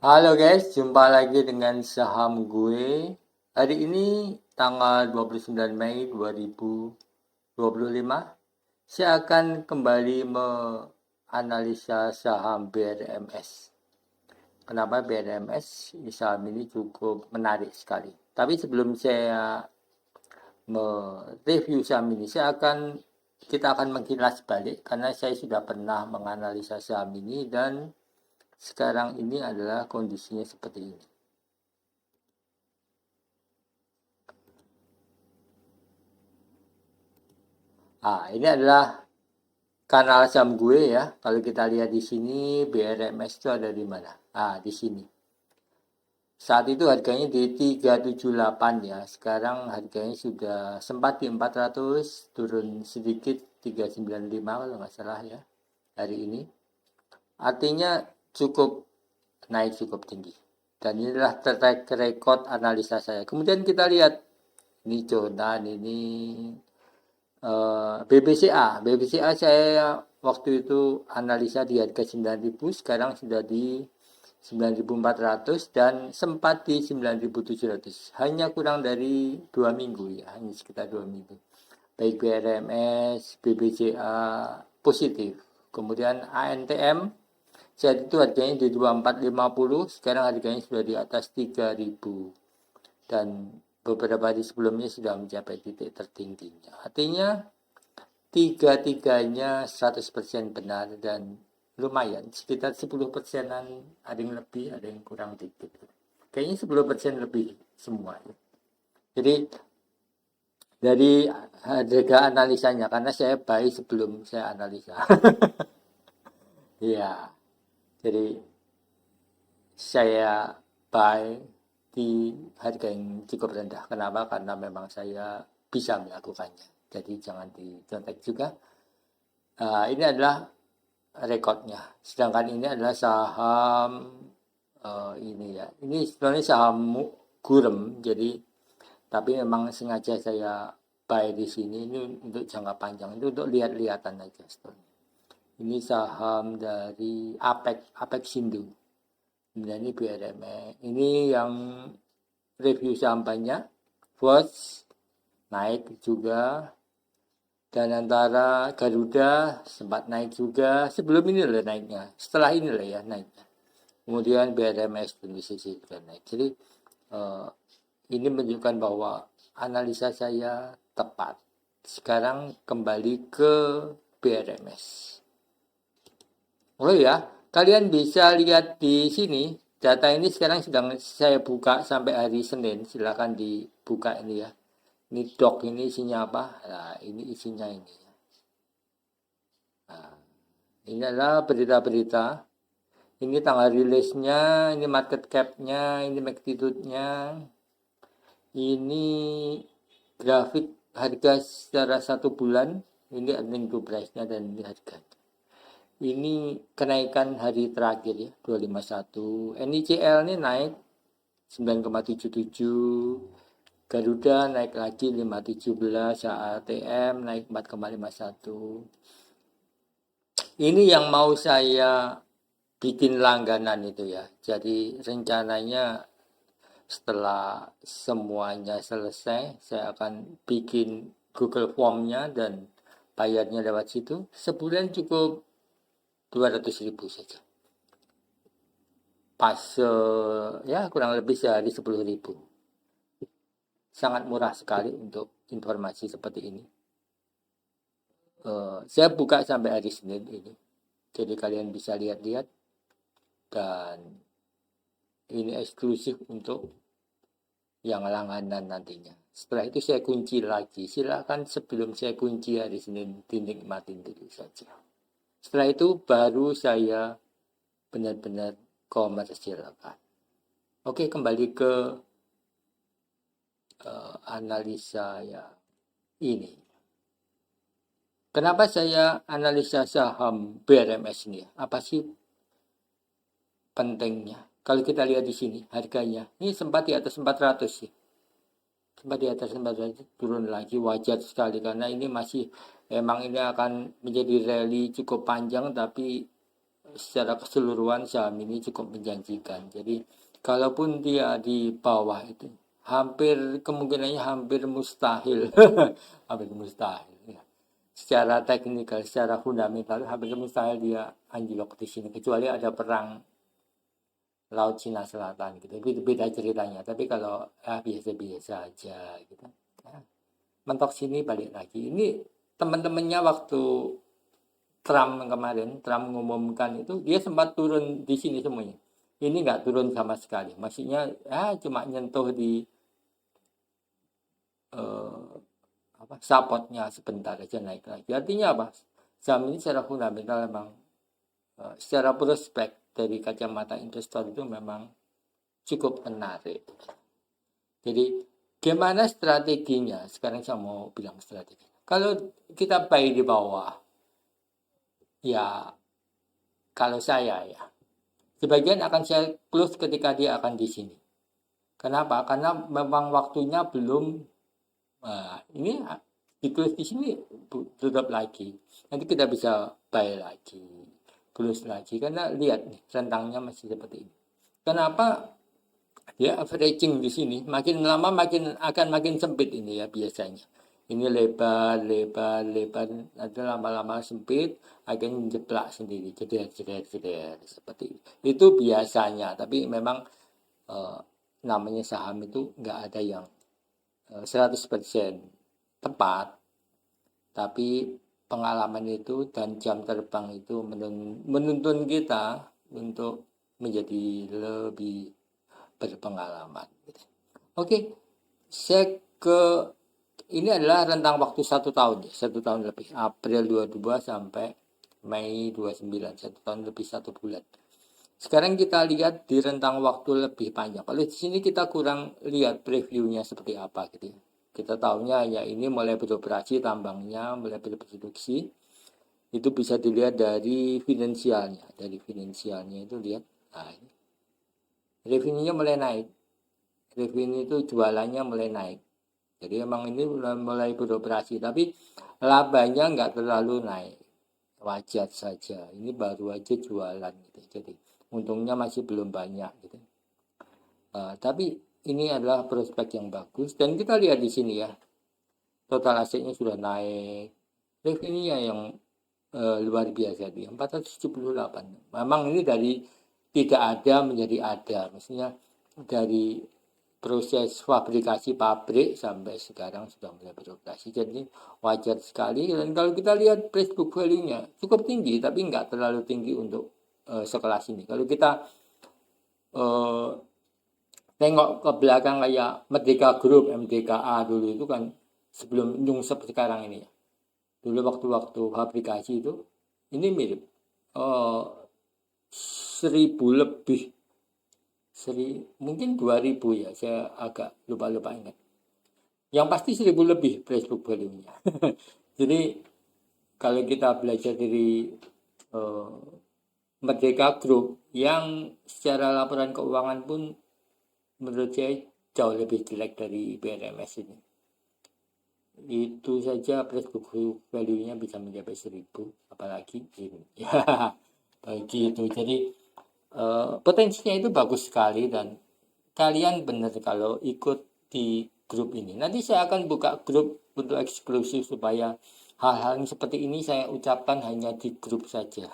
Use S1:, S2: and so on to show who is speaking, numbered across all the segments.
S1: Halo guys, jumpa lagi dengan saham gue. Hari ini tanggal 29 Mei 2025. Saya akan kembali menganalisa saham BRMS. Kenapa BRMS? Saham ini cukup menarik sekali. Tapi sebelum saya mereview saham ini, kita akan mengkilas balik karena saya sudah pernah menganalisa saham ini dan sekarang ini adalah kondisinya seperti ini. Ini adalah kanal saham gue ya. Kalau kita lihat di sini BRMS itu ada di mana? Di sini. Saat itu harganya di 378 ya. Sekarang harganya sudah sempat di 400, turun sedikit 395 kalau nggak salah ya hari ini. Artinya cukup naik cukup tinggi. Dan inilah track record analisa saya. Kemudian kita lihat ini Jonan, ini BBCA saya waktu itu analisa di harga 9.000, sekarang sudah di 9.400 dan sempat di 9.700. Hanya kurang dari 2 minggu ya, hanya sekitar 2 minggu. Baik BRMS, BBCA positif. Kemudian ANTM saat itu harganya di 2450, sekarang harganya sudah di atas 3.000. Dan beberapa hari sebelumnya sudah mencapai titik tertingginya. Artinya tiga-tiganya 100% benar dan lumayan, sekitar 10%-an, ada yang lebih, ada yang kurang dikit. Kayaknya 10% lebih semua. Jadi dari harga analisanya, karena saya buy sebelum saya analisa. Iya, jadi saya buy di harga yang cukup rendah. Kenapa? Karena memang saya bisa melakukannya. Jadi jangan dicontek juga. Ini adalah rekodnya. Sedangkan ini adalah saham ini ya. Ini sebenarnya saham Gurem. Jadi tapi memang sengaja saya buy di sini ini untuk jangka panjang. Itu untuk lihat-lihatan aja sebenarnya. Ini saham dari Apex Indo. Kemudian ini BRME. Ini yang review saham banyak. First naik juga. Dan antara Garuda sempat naik juga. Sebelum ini lah naiknya. Setelah ini lah ya naiknya. Kemudian BRMS dan BCC juga naik. Jadi ini menunjukkan bahwa analisa saya tepat. Sekarang kembali ke BRMS. Oh ya, kalian bisa lihat di sini. Data ini sekarang sedang saya buka sampai hari Senin. Silakan dibuka ini ya. Ini doc ini isinya apa? Nah, ini isinya ini. Nah, ini adalah berita-berita. Ini tanggal rilisnya, ini market cap-nya, ini magnitude-nya. Ini grafik harga secara 1 bulan. Ini earning to price-nya dan ini harganya. Ini kenaikan hari terakhir ya, 251. NICL ini naik 9,77. Garuda naik lagi 5,17, ATM naik 4,51. Ini yang mau saya bikin langganan itu ya. Jadi rencananya setelah semuanya selesai, saya akan bikin Google Form-nya dan bayarnya lewat situ. Sebulan cukup 200.000 saja. Pas ya kurang lebih sehari 10.000. Sangat murah sekali untuk informasi seperti ini. Saya buka sampai hari Senin ini. Jadi kalian bisa lihat-lihat dan ini eksklusif untuk yang langganan nantinya. Setelah itu saya kunci lagi. Silakan sebelum saya kunci hari Senin dinikmatin dulu saja. Setelah itu baru saya benar-benar komersilkan. Oke, kembali ke analisa ya ini. Kenapa saya analisa saham BRMS ini? Apa sih pentingnya? Kalau kita lihat di sini harganya, ini sempat di atas 400 sih. Sempat di atas 400 turun lagi, wajar sekali karena ini masih memang ini akan menjadi rally cukup panjang, tapi secara keseluruhan saham ini cukup menjanjikan. Jadi kalaupun dia di bawah itu kemungkinannya hampir mustahil. Hampir mustahil ya. Secara teknikal, secara fundamental hampir mustahil dia anjlok di sini, kecuali ada perang Laut Cina Selatan gitu. Itu beda ceritanya. Tapi kalau biasa-biasa aja gitu. Ya, mentok sini balik lagi. Ini teman-temannya waktu Trump mengumumkan itu dia sempat turun di sini semuanya. Ini nggak turun sama sekali. Maksudnya cuma nyentuh di supportnya sebentar aja naik lagi. Artinya apa? Saham ini secara fundamental memang secara prospek dari kacamata investor itu memang cukup menarik. Jadi gimana strateginya? Sekarang saya mau bilang strategi. Kalau kita buy di bawah, ya kalau saya ya, sebagian akan saya close ketika dia akan di sini. Kenapa? Karena memang waktunya belum. Ini di close di sini tutup lagi. Nanti kita bisa buy lagi, close lagi. Karena lihat nih, rentangnya masih seperti ini. Kenapa? Ya averaging di sini makin lama akan makin sempit ini ya biasanya. Ini lebar, nanti lama-lama sempit, akan jeplak sendiri, jeder, seperti itu. Itu biasanya, tapi memang namanya saham itu nggak ada yang 100% tepat, tapi pengalaman itu dan jam terbang itu menuntun kita untuk menjadi lebih berpengalaman. Oke, ini adalah rentang waktu 1 tahun, 1 tahun lebih, April 22 sampai Mei 29, 1 tahun lebih 1 bulan. Sekarang kita lihat di rentang waktu lebih panjang. Kalau di sini kita kurang lihat previewnya seperti apa gitu. Kita tahunya ya ini mulai beroperasi tambangnya, mulai berproduksi. Itu bisa dilihat dari finansialnya. Dari finansialnya itu lihat, ini revenue-nya mulai naik. Revenue itu jualannya mulai naik. Jadi emang ini mulai beroperasi, tapi labanya nggak terlalu naik. Wajar saja. Ini baru aja jualan gitu. Jadi untungnya masih belum banyak gitu. Tapi ini adalah prospek yang bagus dan kita lihat di sini ya. Total asetnya sudah naik. Revenue-nya yang luar biasa dia 478. Memang ini dari tidak ada menjadi ada, maksudnya dari proses fabrikasi pabrik sampai sekarang sudah mulai beroperasi, jadi wajar sekali. Dan kalau kita lihat price book value-nya cukup tinggi, tapi nggak terlalu tinggi untuk sekelas ini. Kalau kita tengok ke belakang kayak Merdeka Group, MDKA dulu itu kan sebelum nyungsep sekarang ini ya. Dulu waktu-waktu fabrikasi itu ini mirip 1000 lebih, mungkin 2000 ya, saya agak lupa ingat. Yang pasti 1000 lebih price book value-nya. Jadi kalau kita belajar dari Merdeka Group yang secara laporan keuangan pun menurut saya jauh lebih jelek dari BRMS ini. Itu saja price book value-nya bisa mencapai 1000, apalagi ini. Ya, begitu. Jadi potensinya itu bagus sekali dan kalian benar kalau ikut di grup ini. Nanti saya akan buka grup untuk eksklusif supaya hal-hal seperti ini saya ucapkan hanya di grup saja.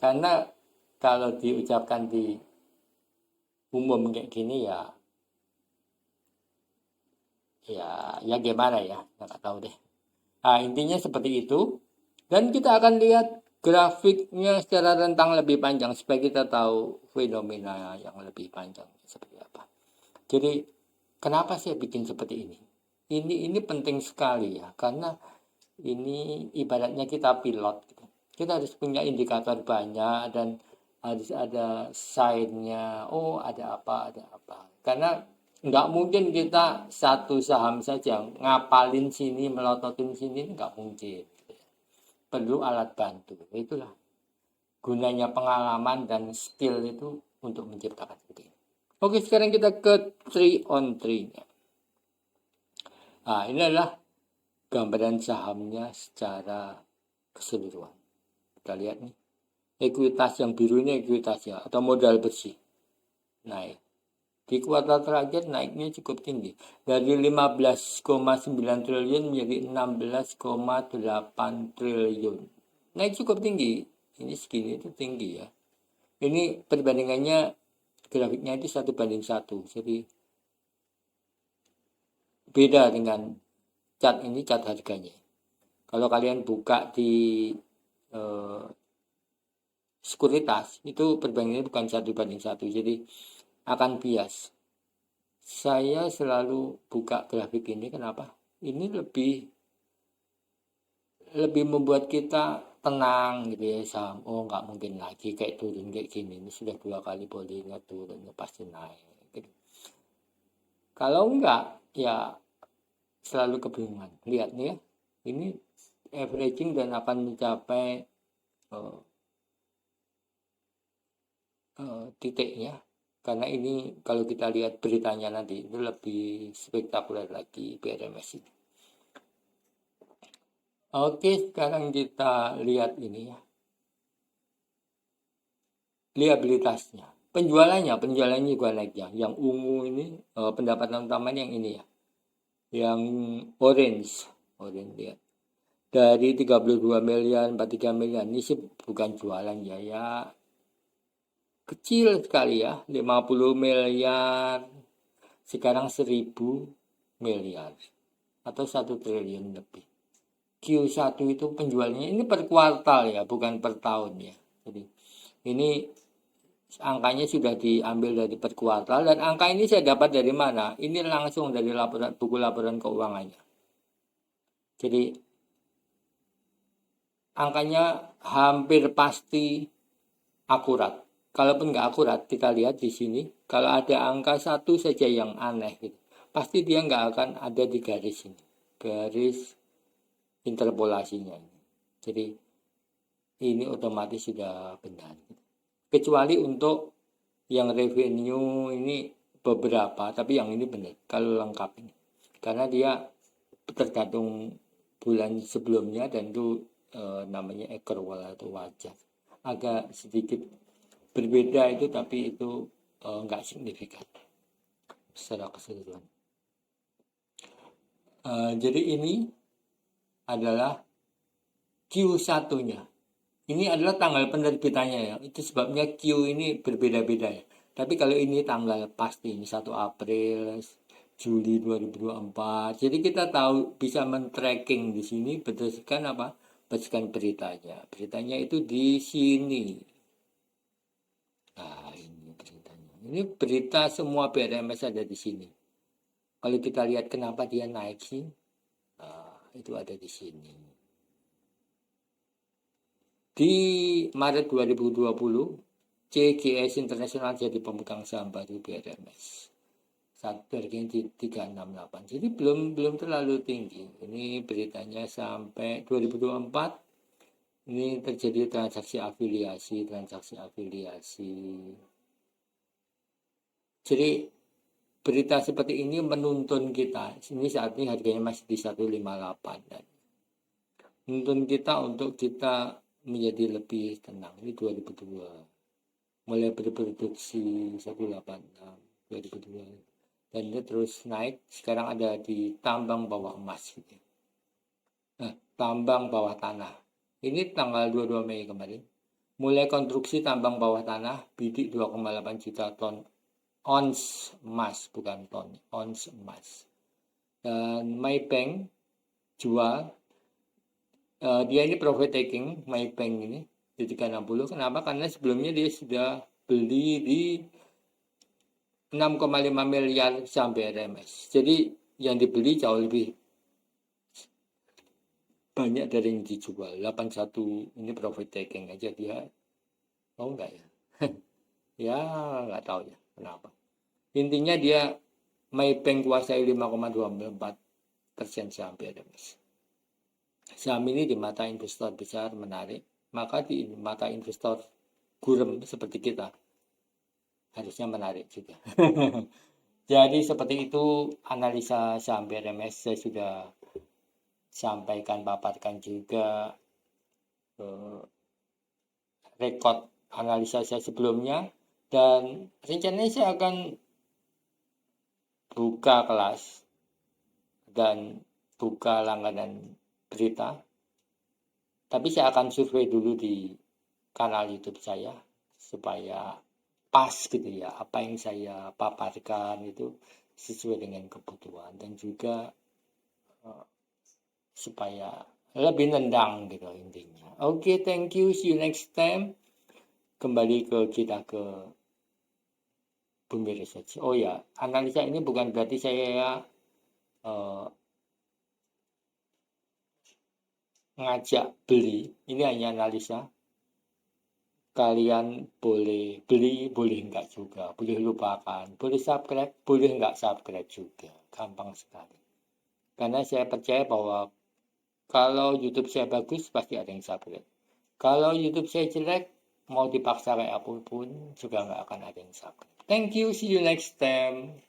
S1: Karena kalau diucapkan di umum kayak gini ya gimana ya, nggak tahu deh. Intinya seperti itu. Dan kita akan lihat grafiknya secara rentang lebih panjang supaya kita tahu fenomena yang lebih panjang seperti apa. Jadi kenapa saya bikin seperti ini? Ini penting sekali ya, karena ini ibaratnya kita pilot gitu. Kita harus punya indikator banyak dan harus ada sign-nya, ada apa. Karena nggak mungkin kita satu saham saja ngapalin sini, melototin sini, nggak mungkin. Perlu alat bantu. Itulah gunanya pengalaman dan skill itu untuk menciptakan seperti ini. Oke, sekarang kita ke 3 on 3-nya. Ini adalah gambaran sahamnya secara keseluruhan. Kita lihat nih. ekuitas yang biru ini ekuitasnya atau modal bersih naik. Di kuartal terakhir naiknya cukup tinggi, dari 15,9 triliun menjadi 16,8 triliun. Naik cukup tinggi, ini segini itu tinggi ya. Ini perbandingannya grafiknya itu 1:1, jadi beda dengan cat ini, cat harganya. Kalau kalian buka di sekuritas itu perbandingannya bukan 1:1, jadi akan bias. Saya selalu buka grafik ini, kenapa? Ini lebih membuat kita tenang gitu ya, saham. Oh, nggak mungkin lagi kayak turun kayak gini. Ini sudah 2 kali bolehnya turun, pasti naik. Gitu. Kalau enggak, ya selalu kebingungan. Lihat nih ya, ini averaging dan akan mencapai titiknya. Karena ini kalau kita lihat beritanya nanti itu lebih spektakuler lagi PRMS ini. Oke, sekarang kita lihat ini ya. Liabilitasnya. Penjualannya juga naik ya. Yang ungu ini pendapatan utamanya yang ini ya. Yang orange lihat. Dari 32 miliar, 43 miliar. Ini sih bukan jualan ya. Kecil sekali ya, 50 miliar, sekarang 1000 miliar, atau 1 triliun lebih. Q1 itu penjualannya, ini per kuartal ya, bukan per tahun ya. Jadi ini angkanya sudah diambil dari per kuartal, dan angka ini saya dapat dari mana? Ini langsung dari buku laporan keuangannya. Jadi angkanya hampir pasti akurat. Kalaupun nggak akurat, kita lihat di sini, kalau ada angka 1 saja yang aneh, gitu, pasti dia nggak akan ada di garis ini, garis interpolasinya ini. Jadi ini otomatis sudah benar. Kecuali untuk yang revenue ini beberapa, tapi yang ini benar kalau lengkap ini, karena dia tergantung bulan sebelumnya, dan itu namanya accrual atau wajah, agak sedikit berbeda itu, tapi itu nggak signifikan secara keseluruhan. Jadi ini adalah Q1-nya. Ini adalah tanggal penerbitannya ya. Itu sebabnya Q ini berbeda-beda ya. Tapi kalau ini tanggal pasti, ini 1 April, Juli 2024. Jadi kita tahu, bisa men-tracking di sini berdasarkan apa? Berdasarkan beritanya. Beritanya itu di sini. Nah, ini beritanya. Ini berita semua PRMS ada di sini. Kalau kita lihat kenapa dia naik sih, itu ada di sini. Di Maret 2020, CGS International jadi pemegang saham baru PRMS. Harganya di 368. Jadi belum terlalu tinggi. Ini beritanya sampai 2024. Ini terjadi transaksi afiliasi. Jadi berita seperti ini menuntun kita. Ini saat ini harganya masih di 158, dan menuntun kita untuk kita menjadi lebih tenang. Ini 2002 mulai berproduksi 186 2002, dan dia terus naik. Sekarang ada di tambang bawah emas gitu. Nah, tambang bawah tanah ini tanggal 22 Mei kemarin mulai konstruksi tambang bawah tanah bidik 2,8 juta ton ons emas, bukan ton, ons emas. Dan Maybank jual, dia ini profit taking, Maybank ini di 360. Kenapa? Karena sebelumnya dia sudah beli di 6,5 miliar saham PRMS. Jadi yang dibeli jauh lebih banyak dari yang dijual. 81 ini profit taking aja dia. Oh enggak ya? Ya nggak tahu ya kenapa. Intinya dia Maybank kuasai 5,24% saham PRMS. Saham ini di mata investor besar menarik, maka di mata investor gurem seperti kita harusnya menarik juga. Jadi seperti itu analisa saham PRMS. Saya sudah sampaikan, paparkan juga rekod analisa saya sebelumnya, dan rencananya saya akan buka kelas dan buka langganan berita, tapi saya akan survei dulu di kanal YouTube saya supaya pas gitu ya, apa yang saya paparkan itu sesuai dengan kebutuhan, dan juga supaya lebih nendang gitu intinya. Oke, thank you, see you next time. Kembali kita ke Bumi Research. Oh ya, analisa ini bukan berarti saya ngajak beli, ini hanya analisa. Kalian boleh beli, boleh enggak juga, boleh lupakan, boleh subscribe, boleh enggak subscribe juga, gampang sekali. Karena saya percaya bahwa kalau YouTube saya bagus, pasti ada yang subscribe. Kalau YouTube saya jelek, mau dipaksa kayak apapun, juga nggak akan ada yang subscribe. Thank you, see you next time.